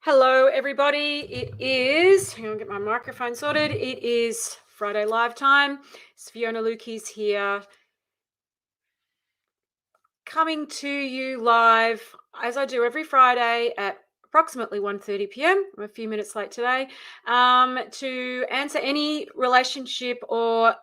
Hello, everybody. Hang on, get my microphone sorted. It is Friday live time. It's Fiona Lukey's here, coming to you live as I do every Friday at approximately 1:30 p.m. I'm a few minutes late today, to answer any relationship or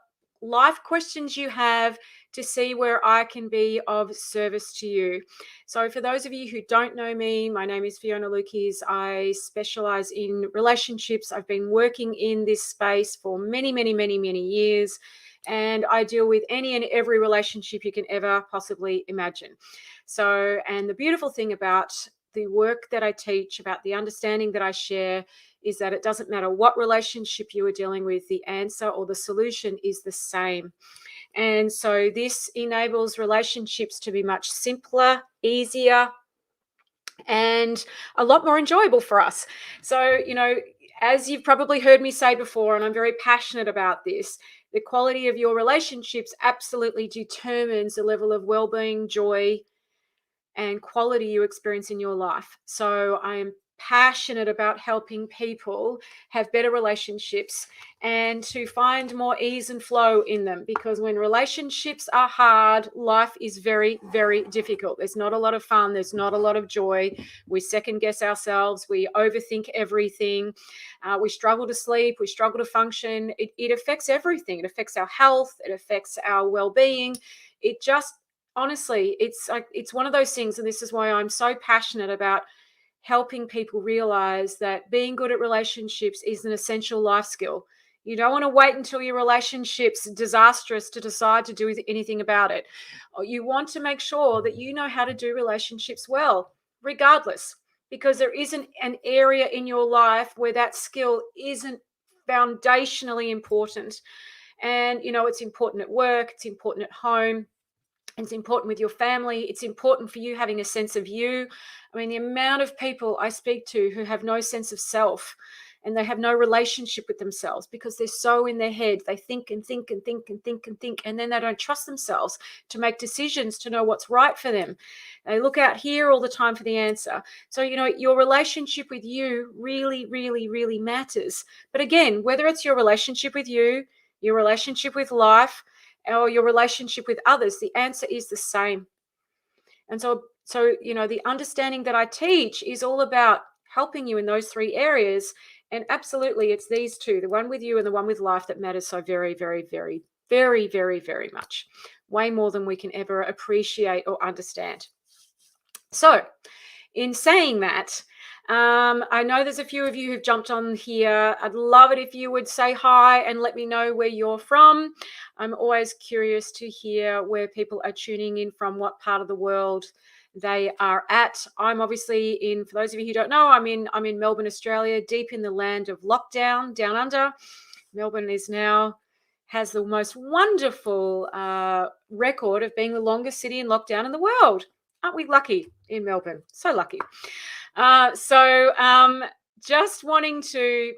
life questions you have to see where I can be of service to you. So for those of you who don't know me, my name is Fiona Lukes. I specialize in relationships. I've been working in this space for many, many, many, many years. And I deal with any and every relationship you can ever possibly imagine. So, and the beautiful thing about the work that I teach, about the understanding that I share, is that it doesn't matter what relationship you are dealing with, the answer or the solution is the same. And so this enables relationships to be much simpler, easier, and a lot more enjoyable for us. So, as you've probably heard me say before, and I'm very passionate about this, the quality of your relationships absolutely determines the level of well-being, joy, and quality you experience in your life. So I am passionate about helping people have better relationships and to find more ease and flow in them, because when relationships are hard, life is very, very difficult. There's not a lot of fun. There's not a lot of joy. We second guess ourselves. We overthink everything. We struggle to sleep. We struggle to function. It affects everything. It affects our health. It affects our well-being. It just honestly, it's one of those things, and this is why I'm so passionate about helping people realize that being good at relationships is an essential life skill. You don't want to wait until your relationship's disastrous to decide to do anything about it. You want to make sure that you know how to do relationships well, regardless, because there isn't an area in your life where that skill isn't foundationally important. And, it's important at work, it's important at home, it's important with your family. It's important for you having a sense of you. I mean, the amount of people I speak to who have no sense of self and they have no relationship with themselves because they're so in their head. They think and think and think and think and think, and then they don't trust themselves to make decisions, to know what's right for them. They look out here all the time for the answer. So, your relationship with you really, really, really matters. But again, whether it's your relationship with you, your relationship with life, or your relationship with others, the answer is the same. And so the understanding that I teach is all about helping you in those three areas. And absolutely, it's these two, the one with you and the one with life, that matters so very, very, very, very, very, very much. Way more than we can ever appreciate or understand. So, in saying that, I know there's a few of you who've jumped on here. I'd love it if you would say hi and let me know where you're from. I'm always curious to hear where people are tuning in from, what part of the world they are at. I'm obviously for those of you who don't know, I'm in Melbourne, Australia, deep in the land of lockdown, down under. Melbourne has the most wonderful record of being the longest city in lockdown in the world. Aren't we lucky in Melbourne? So lucky. Just wanting to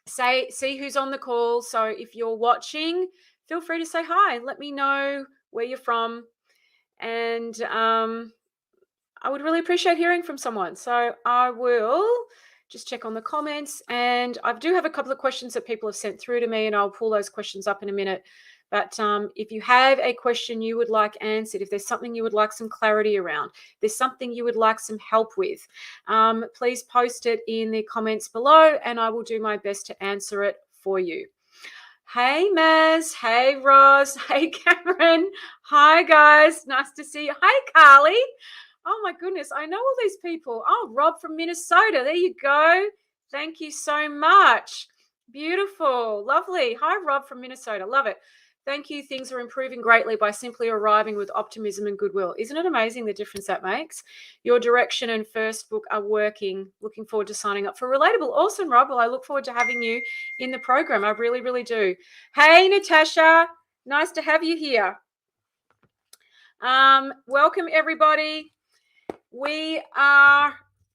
see who's on the call. So if you're watching, feel free to say hi and let me know where you're from. And I would really appreciate hearing from someone. So I will just check on the comments. And I do have a couple of questions that people have sent through to me, and I'll pull those questions up in a minute. But if you have a question you would like answered, if there's something you would like some clarity around, there's something you would like some help with, please post it in the comments below and I will do my best to answer it for you. Hey, Maz. Hey, Roz. Hey, Cameron. Hi, guys. Nice to see you. Hi, Carly. Oh, my goodness. I know all these people. Oh, Rob from Minnesota. There you go. Thank you so much. Beautiful. Lovely. Hi, Rob from Minnesota. Love it. Thank you. Things are improving greatly by simply arriving with optimism and goodwill. Isn't it amazing the difference that makes? Your direction and first book are working. Looking forward to signing up for Relatable. Awesome, Rob. Well, I look forward to having you in the program. I really, really do. Hey, Natasha. Nice to have you here. Welcome, everybody. We are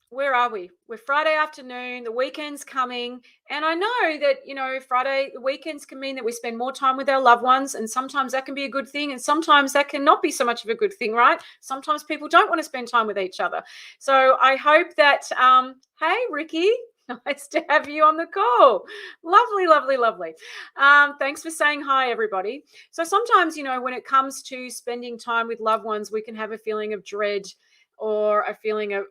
where are we? We're Friday afternoon, the weekend's coming. And I know that, Friday, the weekends can mean that we spend more time with our loved ones. And sometimes that can be a good thing. And sometimes that can not be so much of a good thing, right? Sometimes people don't want to spend time with each other. So I hope that, hey, Ricky, nice to have you on the call. Lovely, lovely, lovely. Thanks for saying hi, everybody. So sometimes, when it comes to spending time with loved ones, we can have a feeling of dread or a feeling of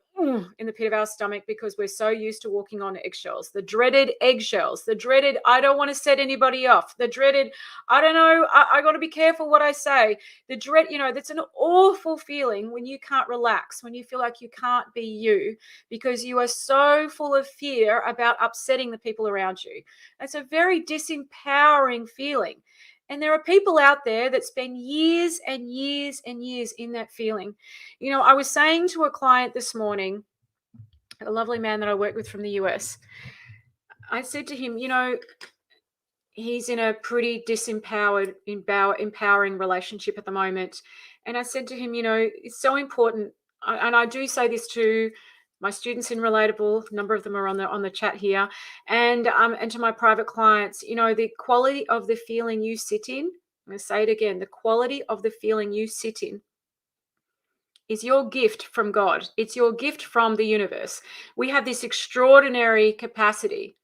in the pit of our stomach because we're so used to walking on eggshells. The dreaded eggshells, the dreaded, I don't want to set anybody off, the dreaded, I don't know, I got to be careful what I say. The dread, that's an awful feeling when you can't relax, when you feel like you can't be you because you are so full of fear about upsetting the people around you. It's a very disempowering feeling. And there are people out there that spend years and years and years in that feeling. I was saying to a client this morning, a lovely man that I work with from the US, I said to him, he's in a pretty empowering relationship at the moment. And I said to him, it's so important. And I do say this to my students in Relatable, a number of them are on the chat here, and to my private clients, the quality of the feeling you sit in, I'm going to say it again, the quality of the feeling you sit in is your gift from God. It's your gift from the universe. We have this extraordinary capacity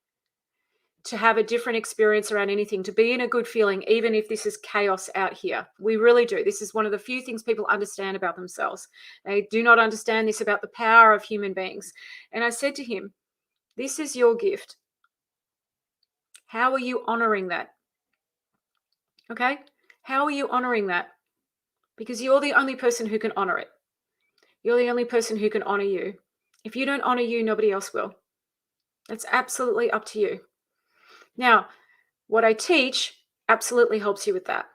to have a different experience around anything, to be in a good feeling, even if this is chaos out here. We really do. This is one of the few things people understand about themselves. They do not understand this about the power of human beings. And I said to him, this is your gift. How are you honoring that? Okay? How are you honoring that? Because you're the only person who can honor it. You're the only person who can honor you. If you don't honor you, nobody else will. It's absolutely up to you. Now, what I teach absolutely helps you with that.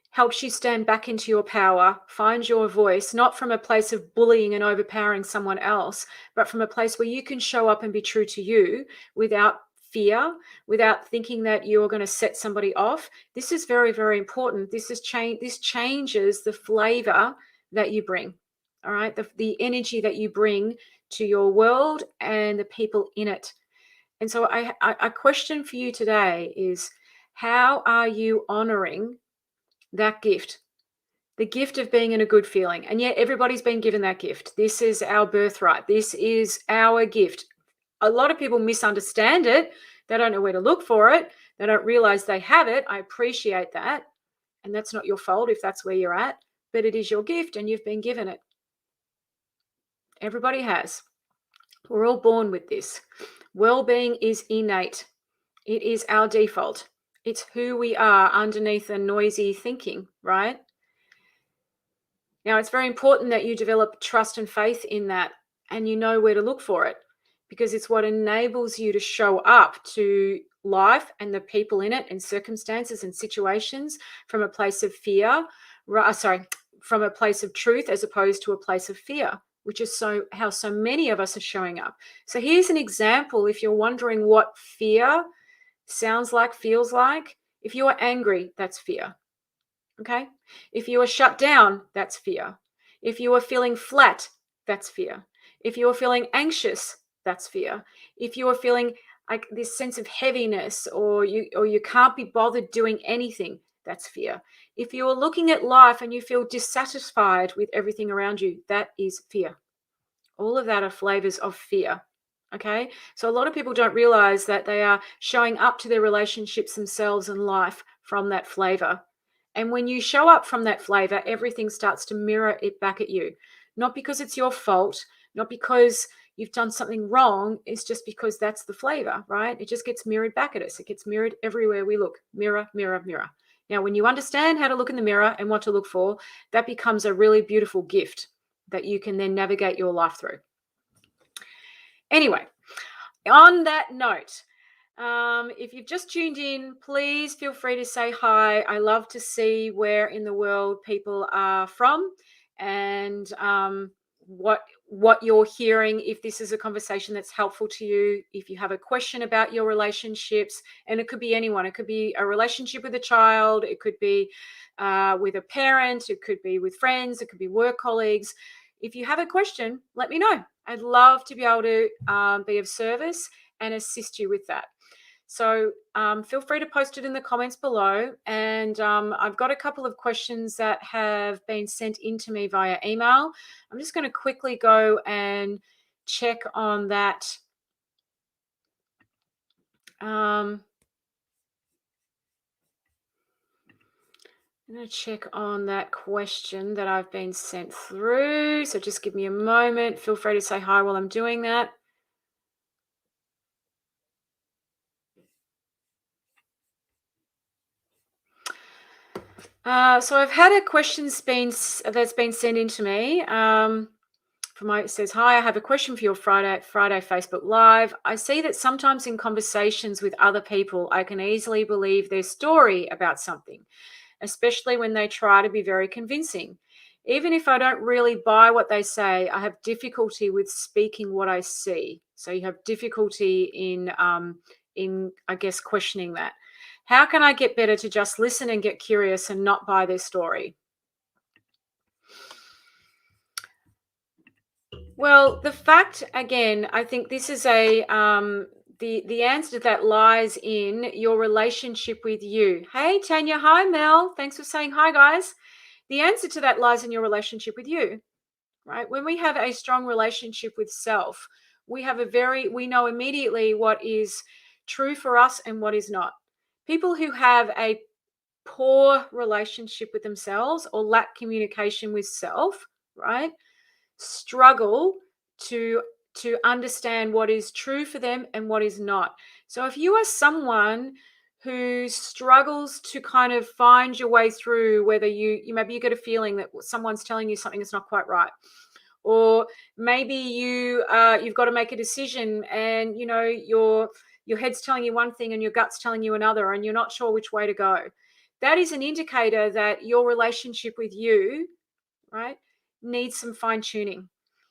Helps you stand back into your power, find your voice, not from a place of bullying and overpowering someone else, but from a place where you can show up and be true to you without fear, without thinking that you're going to set somebody off. This is very, very important. This changes the flavor that you bring. All right, the energy that you bring to your world and the people in it. And so a question for you today is, how are you honoring that gift? The gift of being in a good feeling. And yet everybody's been given that gift. This is our birthright. This is our gift. A lot of people misunderstand it. They don't know where to look for it. They don't realize they have it. I appreciate that. And that's not your fault if that's where you're at, but it is your gift and you've been given it. Everybody has. We're all born with this. Well-being is innate. It is our default. It's who we are underneath the noisy thinking, right? Now, it's very important that you develop trust and faith in that and you know where to look for it because it's what enables you to show up to life and the people in it and circumstances and situations from a place of fear, from a place of truth as opposed to a place of fear, which is how so many of us are showing up. So here's an example if you're wondering what fear sounds like, feels like. If you are angry, that's fear. Okay? If you are shut down, that's fear. If you are feeling flat, that's fear. If you are feeling anxious, that's fear. If you are feeling like this sense of heaviness or you can't be bothered doing anything, that's fear. If you are looking at life and you feel dissatisfied with everything around you, that is fear. All of that are flavors of fear. Okay. So a lot of people don't realize that they are showing up to their relationships themselves and life from that flavor. And when you show up from that flavor, everything starts to mirror it back at you. Not because it's your fault, not because you've done something wrong. It's just because that's the flavor, right? It just gets mirrored back at us. It gets mirrored everywhere we look. Mirror, mirror, mirror. Now, when you understand how to look in the mirror and what to look for, that becomes a really beautiful gift that you can then navigate your life through. Anyway, on that note, if you've just tuned in, please feel free to say hi. I love to see where in the world people are from and what you're hearing. If this is a conversation that's helpful to you, if you have a question about your relationships, and it could be anyone. It could be a relationship with a child. It could be with a parent. It could be with friends. It could be work colleagues. if you have a question, let me know. I'd love to be able to be of service and assist you with that. So feel free to post it in the comments below. And I've got a couple of questions that have been sent in to me via email. I'm just going to quickly go and check on that. I'm going to check on that question that I've been sent through. So just give me a moment. Feel free to say hi while I'm doing that. So I've had a question that's been sent in to me. It says, hi, I have a question for your Friday Facebook Live. I see that sometimes in conversations with other people, I can easily believe their story about something, especially when they try to be very convincing. Even if I don't really buy what they say, I have difficulty with speaking what I see. So you have difficulty in I guess, questioning that. How can I get better to just listen and get curious and not buy their story? Well, the fact, again, I think this is the answer to that lies in your relationship with you. Hey, Tanya. Hi, Mel. Thanks for saying hi, guys. The answer to that lies in your relationship with you, right? When we have a strong relationship with self, we know immediately what is true for us and what is not. People who have a poor relationship with themselves or lack communication with self, right, struggle to understand what is true for them and what is not. So if you are someone who struggles to kind of find your way through, whether you maybe you get a feeling that someone's telling you something that's not quite right, or maybe you've got to make a decision and your head's telling you one thing and your gut's telling you another and you're not sure which way to go. That is an indicator that your relationship with you, right, needs some fine tuning.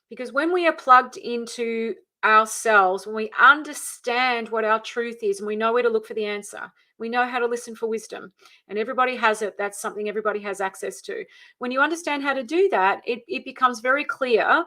Because when we are plugged into ourselves, when we understand what our truth is and we know where to look for the answer, we know how to listen for wisdom, and everybody has it. That's something everybody has access to. When you understand how to do that, it becomes very clear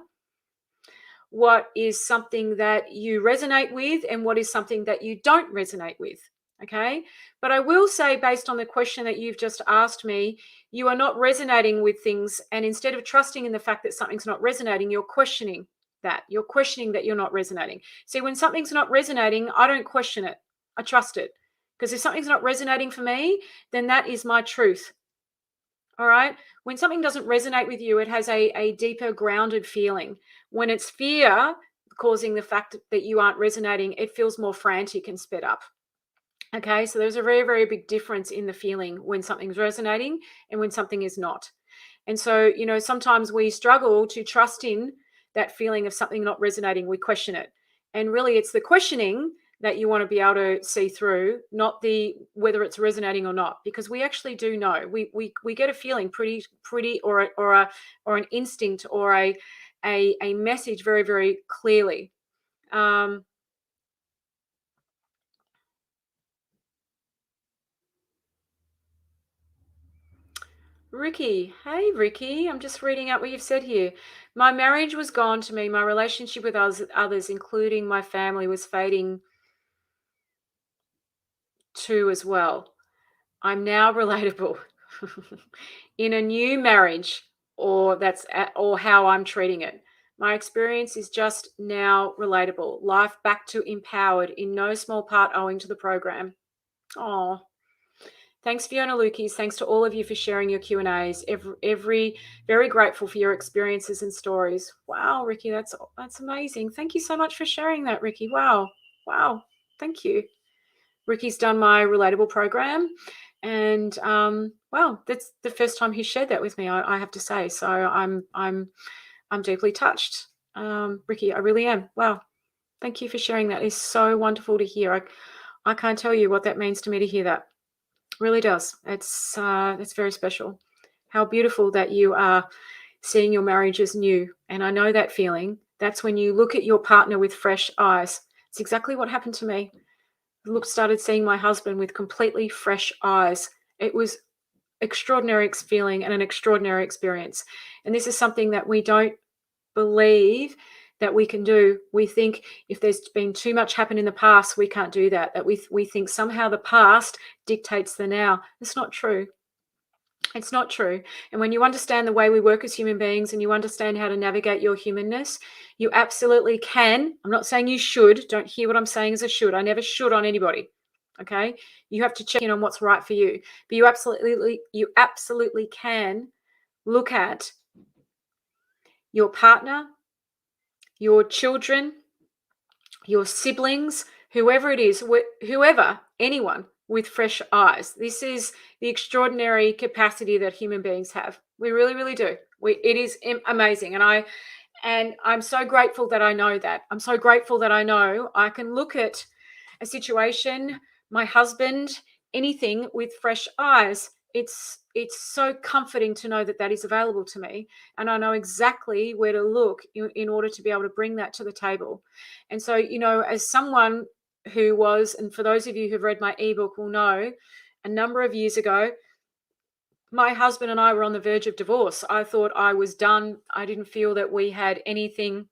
what is something that you resonate with and what is something that you don't resonate with. Okay. But I will say, based on the question that you've just asked me, you are not resonating with things. And instead of trusting in the fact that something's not resonating, you're questioning that. You're questioning that you're not resonating. See, when something's not resonating, I don't question it. I trust it. Because if something's not resonating for me, then that is my truth. All right. When something doesn't resonate with you, it has a deeper grounded feeling. When it's fear causing the fact that you aren't resonating, it feels more frantic and sped up. Okay. So there's a very, very big difference in the feeling when something's resonating and when something is not. And so, sometimes we struggle to trust in that feeling of something not resonating. We question it. And really, it's the questioning that you want to be able to see through, not the whether it's resonating or not, because we actually do know. We get a feeling pretty or an instinct or a message very, very clearly. Ricky, hey Ricky, I'm just reading out what you've said here. My marriage was gone to me. My relationship with others, including my family, was fading too as well. I'm now relatable in a new marriage, or how I'm treating it. My experience is just now relatable. Life back to empowered, in no small part owing to the program. Oh, thanks, Fiona Lukis. Thanks to all of you for sharing your Q&As. Every very grateful for your experiences and stories. Wow, Ricky, that's amazing. Thank you so much for sharing that, Ricky. Wow. Thank you. Ricky's done my relatable program, and wow, that's the first time he shared that with me. I have to say, so I'm deeply touched, Ricky. I really am. Wow, thank you for sharing that. It's so wonderful to hear. I can't tell you what that means to me to hear that. It really does. It's very special. How beautiful that you are seeing your marriage as new, and I know that feeling. That's when you look at your partner with fresh eyes. It's exactly what happened to me. Started seeing my husband with completely fresh eyes. It was extraordinary feeling and an extraordinary experience. And this is something that we don't believe that we can do. We think if there's been too much happen in the past, we can't do that. That we think somehow the past dictates the now. It's not true. It's not true. And when you understand the way we work as human beings and you understand how to navigate your humanness, you absolutely can. I'm not saying you should. Don't hear what I'm saying as a should. I never should on anybody. Okay? You have to check in on what's right for you. But you absolutely can look at your partner, your children, your siblings, whoever it is, whoever, anyone with fresh eyes. This is the extraordinary capacity that human beings have. We really, really do. It is amazing. And I'm so grateful that I know that. I'm so grateful that I know I can look at a situation, my husband, anything with fresh eyes. It's so comforting to know that that is available to me, and I know exactly where to look in order to be able to bring that to the table. And so, as someone who was, and for those of you who've read my ebook will know, a number of years ago, my husband and I were on the verge of divorce. I thought I was done. I didn't feel that we had anything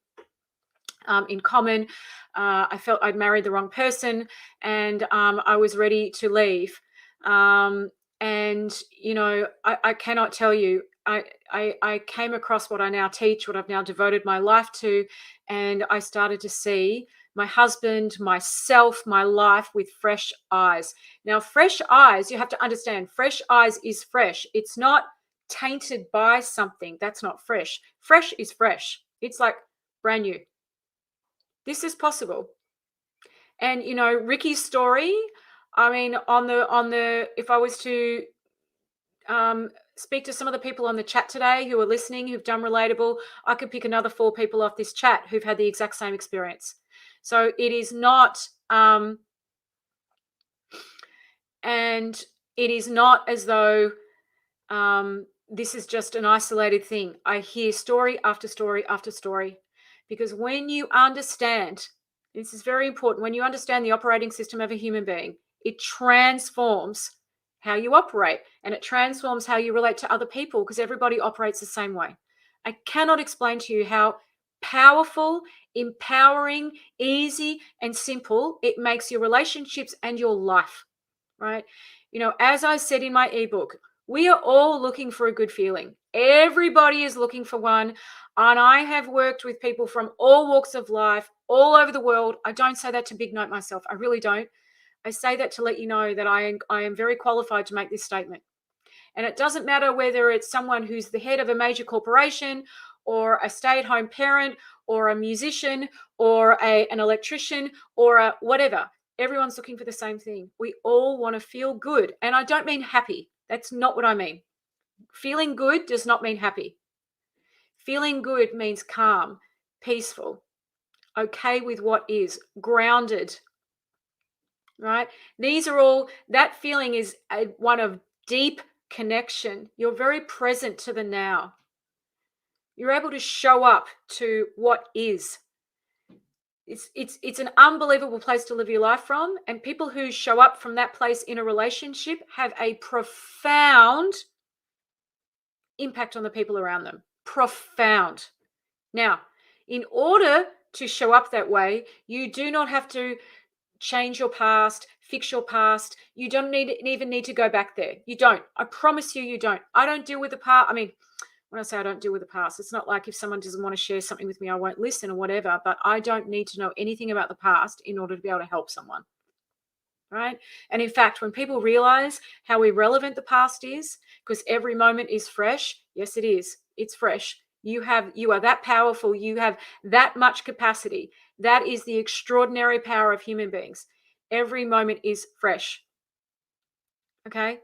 in common. I felt I'd married the wrong person, and I was ready to leave. And I cannot tell you. I came across what I now teach, what I've now devoted my life to, and I started to see my husband, myself, my life with fresh eyes. Now, fresh eyes, you have to understand, fresh eyes is fresh. It's not tainted by something. That's not fresh. Fresh is fresh. It's like brand new. This is possible. And Ricky's story, I mean, if I was to speak to some of the people on the chat today who are listening, who've done relatable, I could pick another 4 people off this chat who've had the exact same experience. So it is not, and it is not as though this is just an isolated thing. I hear story after story after story, because when you understand, this is very important, when you understand the operating system of a human being, it transforms how you operate, and it transforms how you relate to other people, because everybody operates the same way. I cannot explain to you how powerful, empowering, easy, and simple it makes your relationships and your life, right? As I said in my ebook, we are all looking for a good feeling. Everybody is looking for one. And I have worked with people from all walks of life, all over the world. I don't say that to big note myself. I really don't. I say that to let you know that I am very qualified to make this statement. And it doesn't matter whether it's someone who's the head of a major corporation, or a stay-at-home parent, or a musician, or an electrician, or a whatever. Everyone's looking for the same thing. We all want to feel good. And I don't mean happy. That's not what I mean. Feeling good does not mean happy. Feeling good means calm, peaceful, okay with what is, grounded, right? These are all, that feeling is one of deep connection. You're very present to the now. You're able to show up to what is. It's an unbelievable place to live your life from, and people who show up from that place in a relationship have a profound impact on the people around them. Profound. Now, in order to show up that way, you do not have to change your past, fix your past. You don't even need to go back there. You don't. I promise you, you don't. I don't deal with the past. I mean, when I say I don't deal with the past, it's not like if someone doesn't want to share something with me, I won't listen or whatever, but I don't need to know anything about the past in order to be able to help someone. Right? And in fact, when people realize how irrelevant the past is, because every moment is fresh, yes, it is. It's fresh. You are that powerful. You have that much capacity. That is the extraordinary power of human beings. Every moment is fresh. Okay?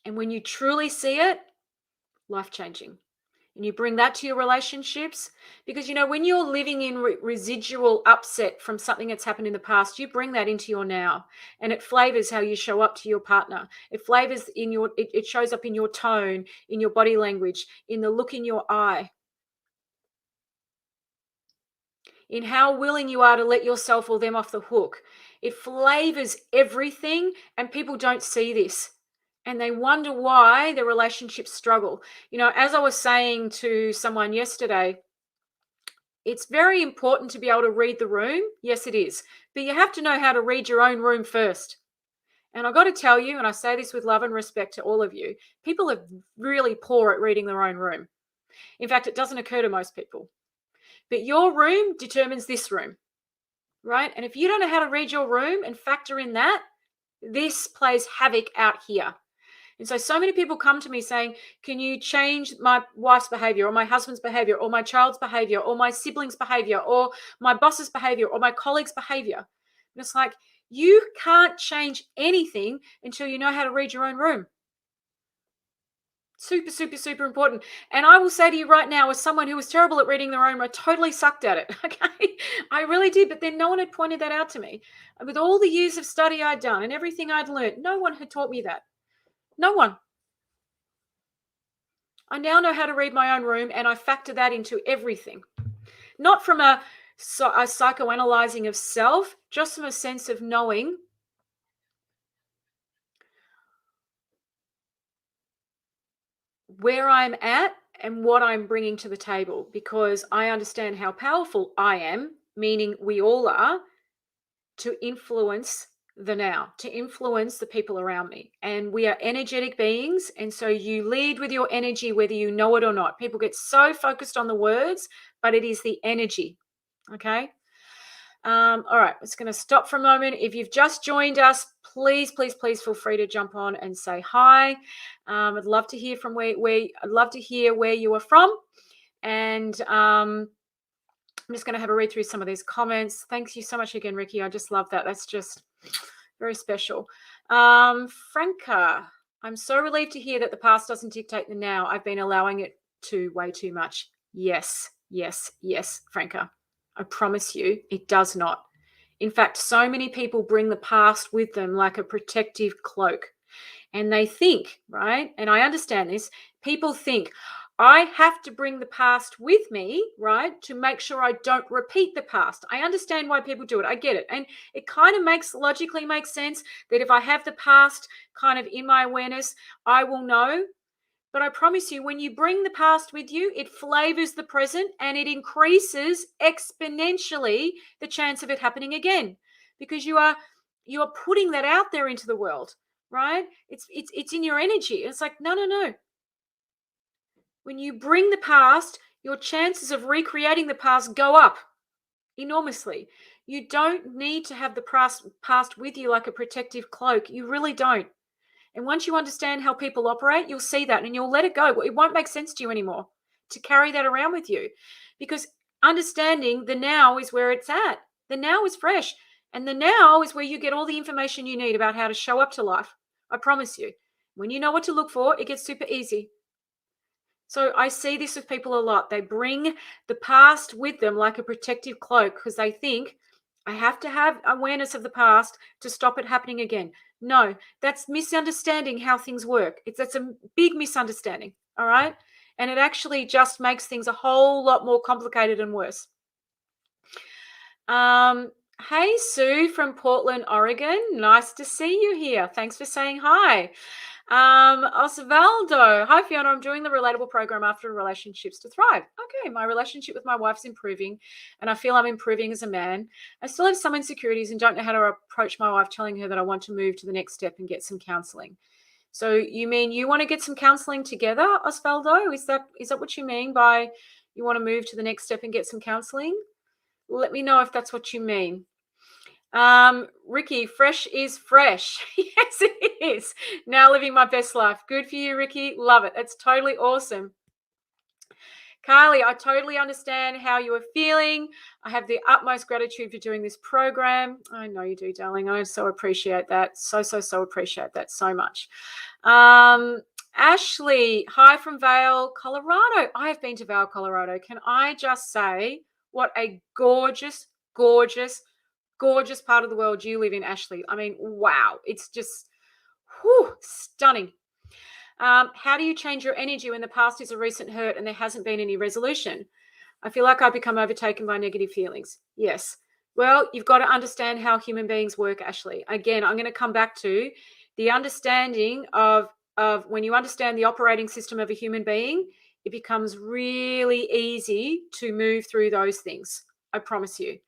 And when you truly see it, life-changing. And you bring that to your relationships, because when you're living in residual upset from something that's happened in the past, you bring that into your now, and it flavors how you show up to your partner. It flavors it shows up in your tone, in your body language, in the look in your eye, in how willing you are to let yourself or them off the hook. It flavors everything, and people don't see this. and they wonder why their relationships struggle. As I was saying to someone yesterday, it's very important to be able to read the room. Yes, it is. But you have to know how to read your own room first. And I've got to tell you, and I say this with love and respect to all of you, people are really poor at reading their own room. In fact, it doesn't occur to most people. But your room determines this room, right? And if you don't know how to read your room and factor in that, this plays havoc out here. And so many people come to me saying, can you change my wife's behavior or my husband's behavior or my child's behavior or my siblings' behavior or my boss's behavior or my colleague's behavior? And it's like, you can't change anything until you know how to read your own room. Super, super, super important. And I will say to you right now, as someone who was terrible at reading their own room, I totally sucked at it. Okay. I really did. But then no one had pointed that out to me. With all the years of study I'd done and everything I'd learned, no one had taught me that. No one. I now know how to read my own room, and I factor that into everything. Not from a psychoanalyzing of self, just from a sense of knowing where I'm at and what I'm bringing to the table, because I understand how powerful I am, meaning we all are, to influence the now, to influence the people around me. And we are energetic beings. And so you lead with your energy, whether you know it or not. People get so focused on the words, but it is the energy. Okay. All right. It's going to stop for a moment. If you've just joined us, please, please, please feel free to jump on and say hi. I'd love to hear from where I'd love to hear where you are from. And I'm just going to have a read through some of these comments. Thank you so much again, Ricky. I just love that. That's just very special. Franca, I'm so relieved to hear that the past doesn't dictate the now. I've been allowing it to way too much. Yes, yes, yes, Franca. I promise you, it does not. In fact, so many people bring the past with them like a protective cloak. And they think, right? And I understand this. People think, I have to bring the past with me, right, to make sure I don't repeat the past. I understand why people do it. I get it. And it kind of logically makes sense that if I have the past kind of in my awareness, I will know. But I promise you, when you bring the past with you, it flavors the present and it increases exponentially the chance of it happening again, because you are putting that out there into the world, right? It's in your energy. It's like, no. When you bring the past, your chances of recreating the past go up enormously. You don't need to have the past with you like a protective cloak. You really don't. And once you understand how people operate, you'll see that and you'll let it go. It won't make sense to you anymore to carry that around with you, because understanding the now is where it's at. The now is fresh. And the now is where you get all the information you need about how to show up to life. I promise you. When you know what to look for, it gets super easy. So I see this with people a lot. They bring the past with them like a protective cloak because they think, I have to have awareness of the past to stop it happening again. No, that's misunderstanding how things work. That's a big misunderstanding, all right? And it actually just makes things a whole lot more complicated and worse. Hey, Sue from Portland, Oregon. Nice to see you here. Thanks for saying hi. Osvaldo, hi Fiona, I'm doing the relatable program after relationships to thrive. Okay, my relationship with my wife's improving and I feel I'm improving as a man. I still have some insecurities and don't know how to approach my wife, telling her that I want to move to the next step and get some counseling. So you mean you want to get some counseling together, Osvaldo? Is that what you mean by you want to move to the next step and get some counseling? Let me know if that's what you mean. Ricky, fresh is fresh. Yes, it is. Now living my best life. Good for you, Ricky. Love it. That's totally awesome. Kylie, I totally understand how you are feeling. I have the utmost gratitude for doing this program. I know you do, darling. I so appreciate that. So appreciate that so much. Ashley, hi from Vail, Colorado. I have been to Vail, Colorado. Can I just say what a gorgeous, gorgeous, gorgeous part of the world you live in, Ashley. I mean, wow. It's just stunning. How do you change your energy when the past is a recent hurt and there hasn't been any resolution? I feel like I've become overtaken by negative feelings. Yes. Well, you've got to understand how human beings work, Ashley. Again, I'm going to come back to The understanding of when you understand the operating system of a human being, it becomes really easy to move through those things. I promise you.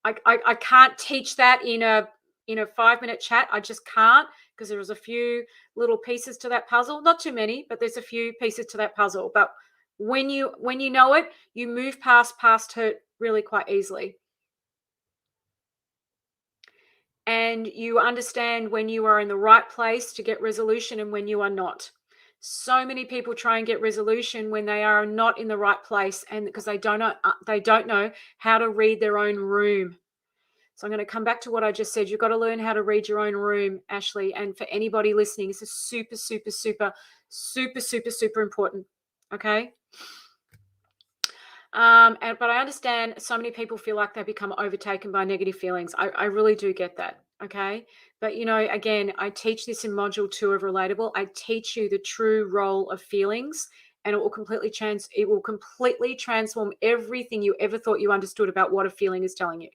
I can't teach that in a 5-minute chat. I just can't, because there's a few little pieces to that puzzle. Not too many, but there's a few pieces to that puzzle. But when you know it, you move past hurt really quite easily. And you understand when you are in the right place to get resolution and when you are not. So many people try and get resolution when they are not in the right place, and because they don't know how to read their own room. So I'm going to come back to what I just said. You've got to learn how to read your own room, Ashley. And for anybody listening, this is super, super, super, super, super, super important. Okay. But I understand so many people feel like they become overtaken by negative feelings. I really do get that. Okay. But, again, I teach this in module 2 of Relatable. I teach you the true role of feelings, and it will completely transform everything you ever thought you understood about what a feeling is telling you,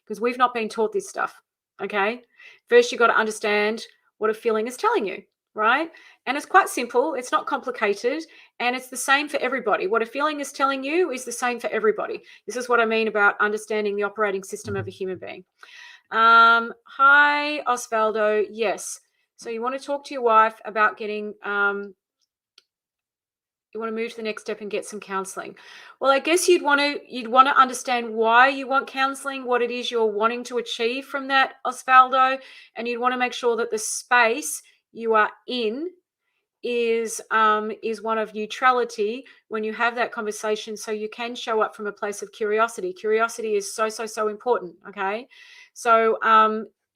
because we've not been taught this stuff. Okay. First, you've got to understand what a feeling is telling you, right? And it's quite simple. It's not complicated. And it's the same for everybody. What a feeling is telling you is the same for everybody. This is what I mean about understanding the operating system of a human being. Hi, Osvaldo. Yes. So you want to talk to your wife about getting, you want to move to the next step and get some counseling. Well, I guess you'd want to understand why you want counseling, what it is you're wanting to achieve from that, Osvaldo, and you'd want to make sure that the space you are in is one of neutrality when you have that conversation, so you can show up from a place of curiosity. Curiosity is so important. Okay. So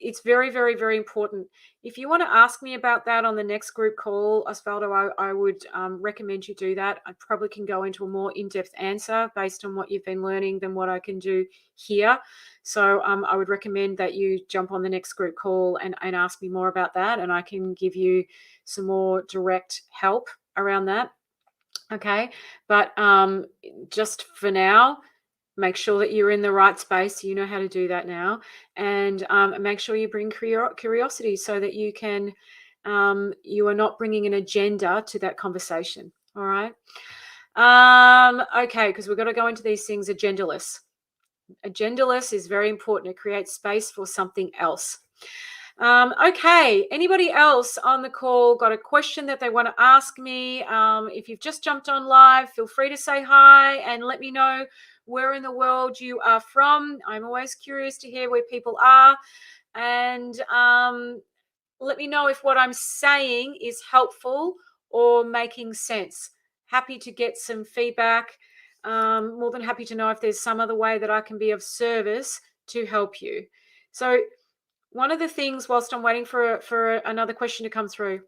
it's very, very, very important. If you want to ask me about that on the next group call, Osvaldo, I would recommend you do that. I probably can go into a more in-depth answer based on what you've been learning than what I can do here. So I would recommend that you jump on the next group call and ask me more about that, and I can give you some more direct help around that. Okay. But just for now, make sure that you're in the right space. You know how to do that now. And make sure you bring curiosity, so that you can, you are not bringing an agenda to that conversation. All right. Okay. Because we've got to go into these things agendaless. Agendaless is very important. It creates space for something else. Okay. Anybody else on the call got a question that they want to ask me? If you've just jumped on live, feel free to say hi and let me know where in the world you are from. I'm always curious to hear where people are. And let me know if what I'm saying is helpful or making sense. Happy to get some feedback. More than happy to know if there's some other way that I can be of service to help you. So one of the things, whilst I'm waiting for another question to come through,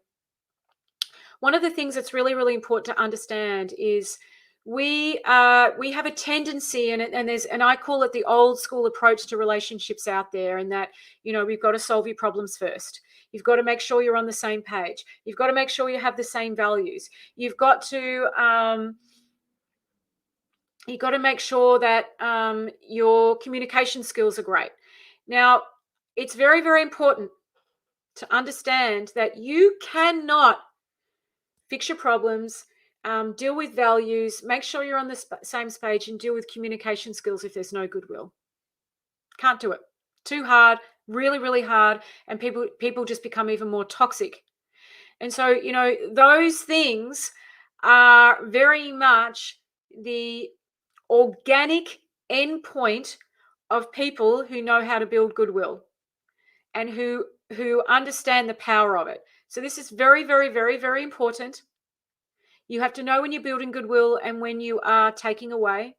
one of the things that's really, really important to understand is we have a tendency, and I call it the old school approach to relationships out there, and that, we've got to solve your problems first. You've got to make sure you're on the same page. You've got to make sure you have the same values. You've got to make sure that your communication skills are great. Now, it's very, very important to understand that you cannot fix your problems, deal with values, make sure you're on the same page, and deal with communication skills if there's no goodwill. Can't do it. Too hard, really, really hard, and people just become even more toxic. And so, those things are very much the organic endpoint of people who know how to build goodwill and who understand the power of it. So this is very, very, very, very important. You have to know when you're building goodwill and when you are taking away.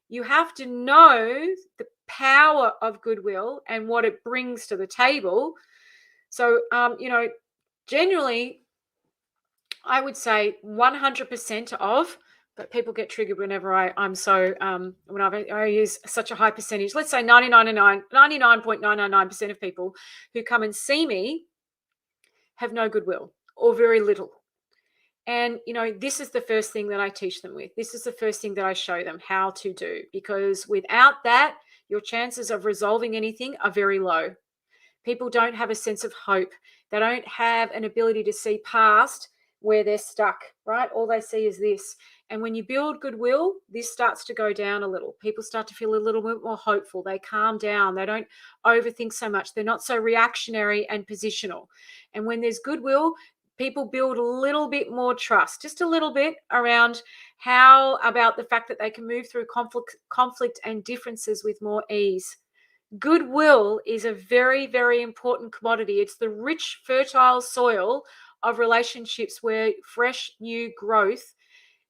You have to know the power of goodwill and what it brings to the table. So, generally, I would say 100% of, but people get triggered whenever I use such a high percentage. Let's say 99.999% of people who come and see me have no goodwill or very little. And, this is the first thing that I teach them with. This is the first thing that I show them how to do, because without that, your chances of resolving anything are very low. People don't have a sense of hope. They don't have an ability to see past where they're stuck, right? All they see is this. And when you build goodwill, this starts to go down a little. People start to feel a little bit more hopeful. They calm down. They don't overthink so much. They're not so reactionary and positional. And when there's goodwill, people build a little bit more trust, just a little bit, around how about the fact that they can move through conflict and differences with more ease. Goodwill is a very, very important commodity. It's the rich, fertile soil of relationships where fresh, new growth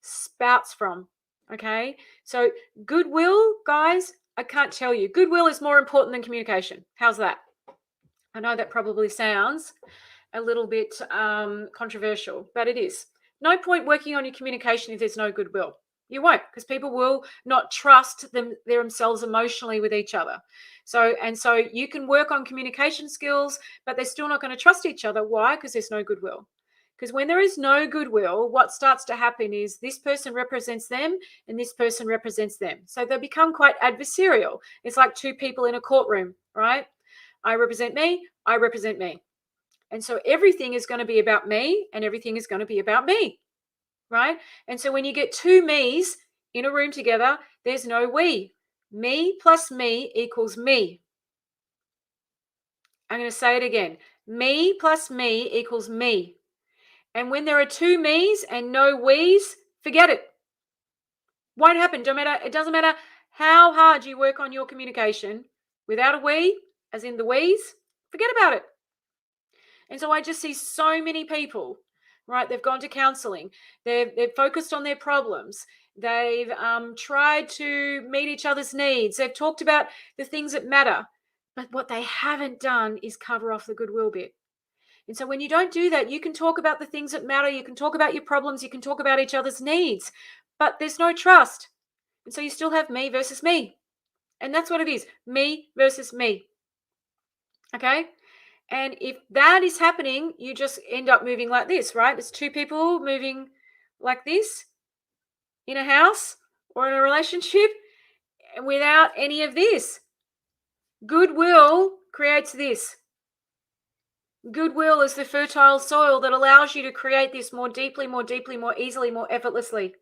spouts from. Okay. So, goodwill, guys, I can't tell you. Goodwill is more important than communication. How's that? I know that probably sounds a little bit controversial, but it is. No point working on your communication if there's no goodwill. You won't, because people will not trust themselves emotionally with each other. So you can work on communication skills, but they're still not going to trust each other. Why? Because there's no goodwill. Because when there is no goodwill, what starts to happen is this person represents them and this person represents them. So they become quite adversarial. It's like two people in a courtroom, right? I represent me, I represent me. And so everything is going to be about me and everything is going to be about me, right? And so when you get two me's in a room together, there's no we. Me plus me equals me. I'm going to say it again. Me plus me equals me. And when there are two me's and no we's, forget it. Won't happen. It doesn't matter how hard you work on your communication. Without a we, as in the we's, forget about it. And so I just see so many people, right? They've gone to counseling. They've focused on their problems. They've tried to meet each other's needs. They've talked about the things that matter. But what they haven't done is cover off the goodwill bit. And so when you don't do that, you can talk about the things that matter. You can talk about your problems. You can talk about each other's needs. But there's no trust. And so you still have me versus me. And that's what it is. Me versus me. Okay? And if that is happening, you just end up moving like this, right? It's two people moving like this in a house or in a relationship without any of this. Goodwill creates this. Goodwill is the fertile soil that allows you to create this more deeply, more easily, more effortlessly.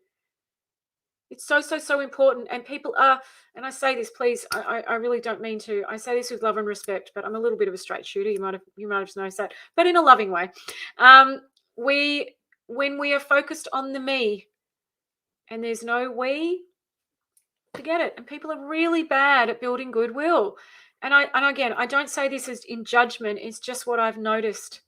It's so important. And people are, and I say this, please, I really don't mean to. I say this with love and respect, but I'm a little bit of a straight shooter. You might have noticed that, but in a loving way. When we are focused on the me and there's no we, forget it. And people are really bad at building goodwill. And again, I don't say this as in judgment. It's just what I've noticed.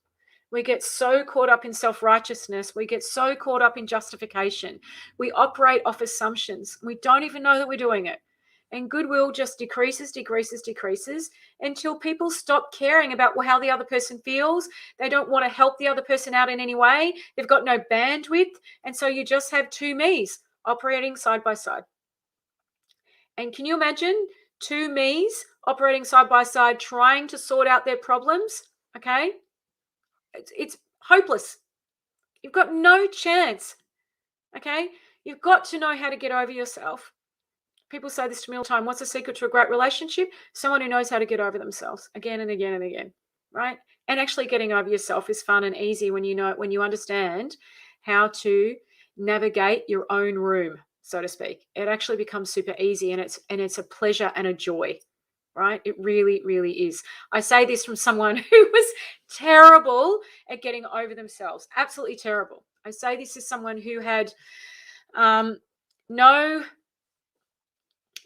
We get so caught up in self-righteousness. We get so caught up in justification. We operate off assumptions. We don't even know that we're doing it. And goodwill just decreases until people stop caring about how the other person feels. They don't want to help the other person out in any way. They've got no bandwidth. And so you just have two me's operating side by side. And can you imagine two me's operating side by side trying to sort out their problems? Okay. It's hopeless. You've got no chance. Okay? You've got to know how to get over yourself. People say this to me all the time. What's the secret to a great relationship? Someone who knows how to get over themselves again and again and again. Right? And actually getting over yourself is fun and easy when you understand how to navigate your own room, so to speak. It actually becomes super easy and it's a pleasure and a joy. Right? It really, really is. I say this from someone who was terrible at getting over themselves. Absolutely terrible. I say this as someone who had no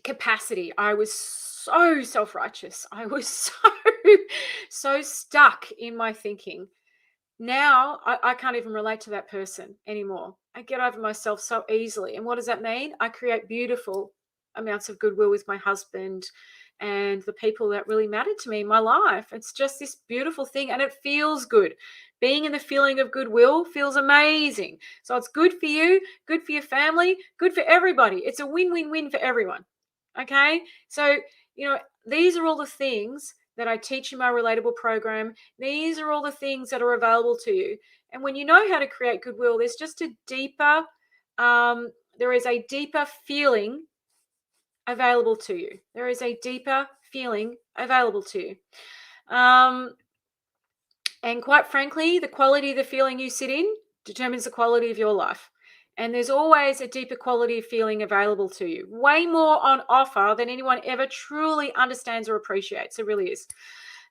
capacity. I was so self-righteous. I was so stuck in my thinking. Now I can't even relate to that person anymore. I get over myself so easily. And what does that mean? I create beautiful amounts of goodwill with my husband and the people that really mattered to me in my life. It's just this beautiful thing and it feels good. Being in the feeling of goodwill feels amazing. So it's good for you, good for your family, good for everybody. It's a win-win-win for everyone. Okay? So, these are all the things that I teach in my Relatable program. These are all the things that are available to you. And when you know how to create goodwill, there's just a deeper, there is a deeper feeling available to you. There is a deeper feeling available to you. And quite frankly, the quality of the feeling you sit in determines the quality of your life. And there's always a deeper quality of feeling available to you, way more on offer than anyone ever truly understands or appreciates. It really is.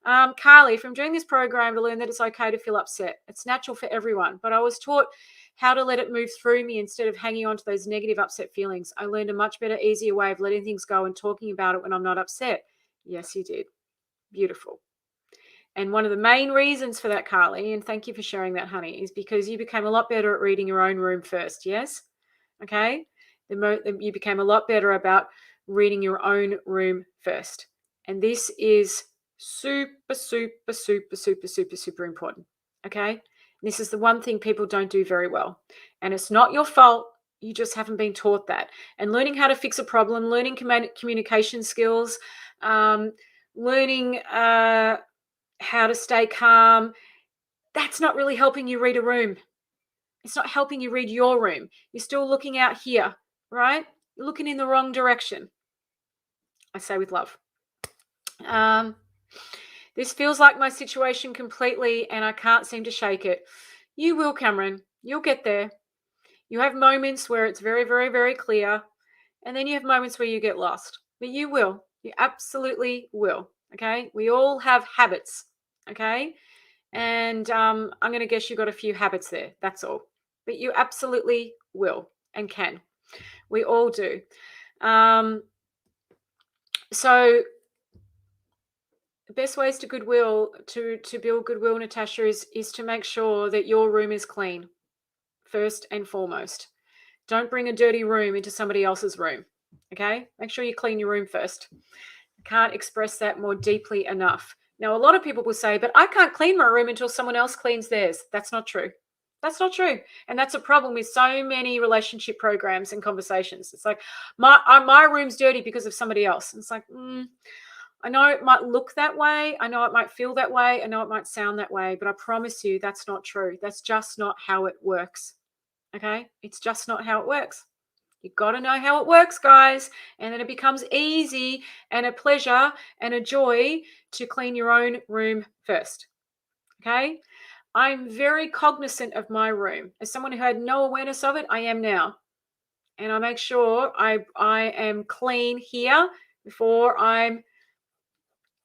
Carly, from doing this program to learn that it's okay to feel upset. It's natural for everyone, but I was taught how to let it move through me instead of hanging on to those negative, upset feelings. I learned a much better, easier way of letting things go and talking about it when I'm not upset. Yes, you did. Beautiful. And one of the main reasons for that, Carly, and thank you for sharing that, honey, is because you became a lot better at reading your own room first. Yes? Okay. You became a lot better about reading your own room first. And this is super, super, super, super, super, super important. Okay. This is the one thing people don't do very well. And it's not your fault. You just haven't been taught that. And learning how to fix a problem, learning communication skills, learning how to stay calm, that's not really helping you read a room. It's not helping you read your room. You're still looking out here, right? You're looking in the wrong direction. I say with love. This feels like my situation completely and I can't seem to shake it. You will, Cameron. You'll get there. You have moments where it's very, very, very clear. And then you have moments where you get lost. But you will. You absolutely will. Okay? We all have habits. Okay? And I'm going to guess you've got a few habits there. That's all. But you absolutely will and can. We all do. So the best ways to goodwill to build goodwill, Natasha, is to make sure that your room is clean first and foremost. Don't bring a dirty room into somebody else's room. Okay? Make sure you clean your room first. I can't express that more deeply enough. Now, a lot of people will say, but I can't clean my room until someone else cleans theirs. That's not true. That's not true. And that's a problem with so many relationship programs and conversations. It's like, my room's dirty because of somebody else. And it's like, I know it might look that way. I know it might feel that way. I know it might sound that way. But I promise you, that's not true. That's just not how it works. Okay? It's just not how it works. You've got to know how it works, guys. And then it becomes easy and a pleasure and a joy to clean your own room first. Okay? I'm very cognizant of my room. As someone who had no awareness of it, I am now. And I make sure I am clean here before I'm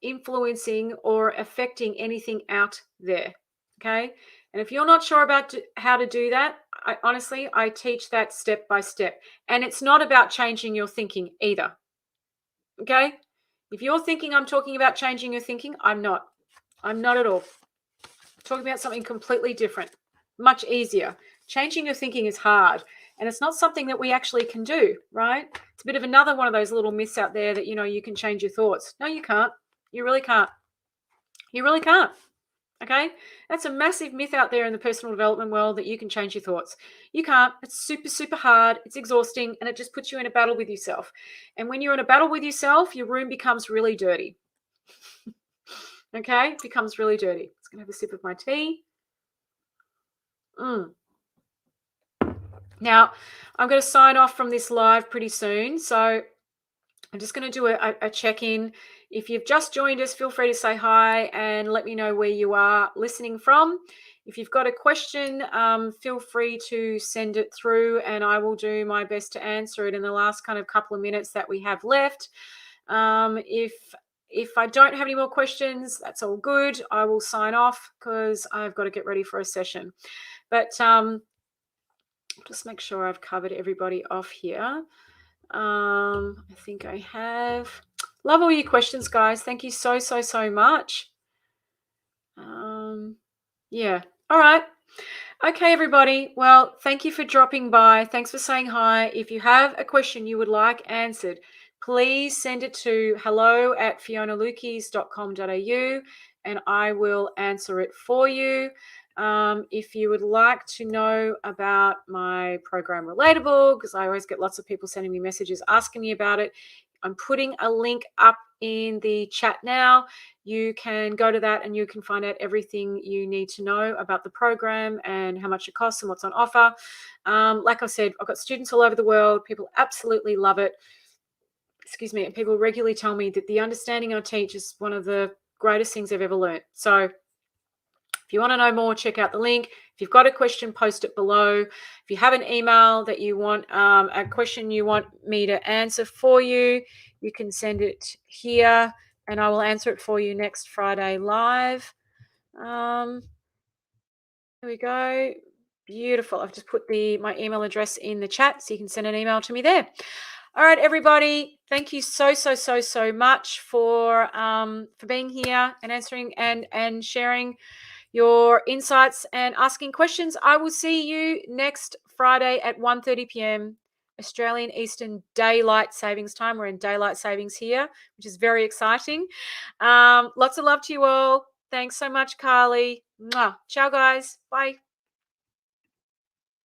influencing or affecting anything out there. Okay? And if you're not sure about how to do that, I teach that step by step. And it's not about changing your thinking either. Okay? If you're thinking I'm talking about changing your thinking, I'm not. I'm not at all. I'm talking about something completely different, much easier. Changing your thinking is hard. And it's not something that we actually can do, right? It's a bit of another one of those little myths out there that, you can change your thoughts. No, you can't. You really can't. You really can't. Okay? That's a massive myth out there in the personal development world that you can change your thoughts. You can't. It's super, super hard. It's exhausting. And it just puts you in a battle with yourself. And when you're in a battle with yourself, your room becomes really dirty. Okay? It becomes really dirty. I'm just going to have a sip of my tea. Now, I'm going to sign off from this live pretty soon. So I'm just going to do a check-in. If you've just joined us, feel free to say hi and let me know where you are listening from. If you've got a question, feel free to send it through and I will do my best to answer it in the last kind of couple of minutes that we have left. If I don't have any more questions, that's all good. I will sign off because I've got to get ready for a session. But just make sure I've covered everybody off here. I think I have. Love all your questions, guys. Thank you so, so, so much. Yeah. All right. Okay, everybody. Well, thank you for dropping by. Thanks for saying hi. If you have a question you would like answered, please send it to hello@fionalukis.com.au and I will answer it for you. If you would like to know about my program Relatable, because I always get lots of people sending me messages asking me about it, I'm putting a link up in the chat now. You can go to that and you can find out everything you need to know about the program and how much it costs and what's on offer. Like I said, I've got students all over the world. People absolutely love it. Excuse me. And people regularly tell me that the understanding I teach is one of the greatest things they've ever learned. So If you want to know more, check out the link. If you've got a question, post it below. If you have an email that you want, a question you want me to answer for you, you can send it here and I will answer it for you next Friday live. Here we go. Beautiful. I've just put my email address in the chat so you can send an email to me there. All right, everybody. Thank you so much for being here and answering and sharing your insights and asking questions. I will see you next Friday at 1:30 p.m. Australian Eastern Daylight Savings Time. We're in daylight savings here, which is very exciting. Lots of love to you all. Thanks so much, Carly. Mwah. Ciao, guys. Bye.